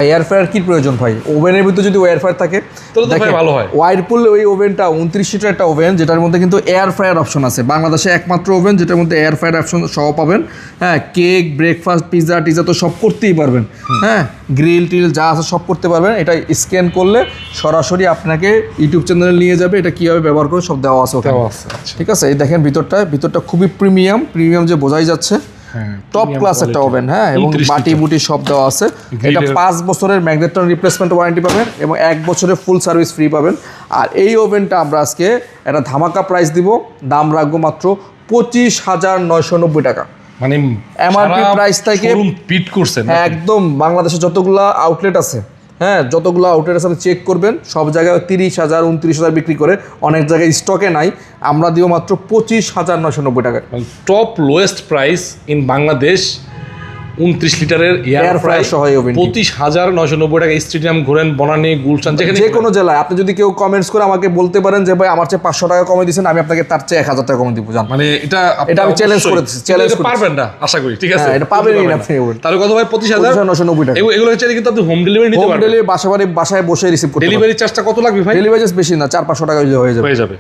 Air fryer কি প্রয়োজন ভাই? ওভেনের ভিতরে যদি এয়ার ফ্রায়ার থাকে তাহলে তো ভাই ভালো হয়। ওয়ারপুল ওই ওভেনটা 29 লিটার একটা ওভেন, যেটার মধ্যে কিন্তু এয়ার ফ্রায়ার অপশন আছে। বাংলাদেশে একমাত্র ওভেন যেটার মধ্যে এয়ার ফ্রায়ার অপশন সহ পাবেন। হ্যাঁ, কেক, ব্রেকফাস্ট, পিৎজা টিজা তো সব করতেই পারবেন। হ্যাঁ, গ্রিল টিল যা আছে সব করতে পারবেন। এটা স্ক্যান করলে সরাসরি আপনাকে ইউটিউব চ্যানেলে নিয়ে যাবে। এটা কীভাবে ব্যবহার করে সব দেওয়া আছে ওখানে। ঠিক আছে, এই দেখেন ভিতরটা খুবই প্রিমিয়াম যে বোঝাই যাচ্ছে। টপ ক্লাস একটা ওভেন। হ্যাঁ, এবং বাটি বুটি সব দেওয়া আছে। এটা 5 বছরের ম্যাগনেটন রিপ্লেসমেন্ট ওয়ারেন্টি পাবেন এবং 1 বছরের ফুল সার্ভিস ফ্রি পাবেন। আর এই ওভেনটা আমরা আজকে একটা ধামাকা প্রাইস দিব, দাম রাখবো মাত্র 25,990 টাকা। মানে এমআরপি প্রাইস থেকে পিট করছেন। হ্যাঁ, একদম বাংলাদেশে যতগুলো আউটলেট আছে, হ্যাঁ যতগুলো আউটলেট আছে আপনি চেক করবেন, সব জায়গায় 30,000 29,000 বিক্রি করে, অনেক জায়গায় স্টকে নাই। আমরা দিব মাত্র 25,990 টাকা। Top lowest price in Bangladesh 29 লিটারের এয়ার ফ্রায়ার সহ 25,990 টাকা। স্টেডিয়াম ঘোরেন, বনানী, গুলশান, যেখানে যে কোনো জেলায়। আপনি যদি কেউ কমেন্টস করে আমাকে বলতে পারেন যে ভাই আমার চেয়ে 500 টাকা কমে দিয়েছেন, আমি আপনাকে তার চেয়ে 1,000 টাকা কমে দিব। জান, মানে এটা আমি চ্যালেঞ্জ করেছি, চ্যালেঞ্জ পারবেন না আশা করি। ঠিক আছে, এটা পাবেনই না আপনি। তাহলে কত ভাই? 25,990 টাকা। এগুলো হচ্ছে কিন্তু আপনি হোম ডেলিভারি নিতে পারবেন। হোম ডেলিভারি বাসায় বসে রিসিভ করতে পারবেন। ডেলিভারি চার্জটা কত লাগবে ভাই? ডেলিভারি চার্জ বেশি না, 400-500 টাকা হয়ে যাবে।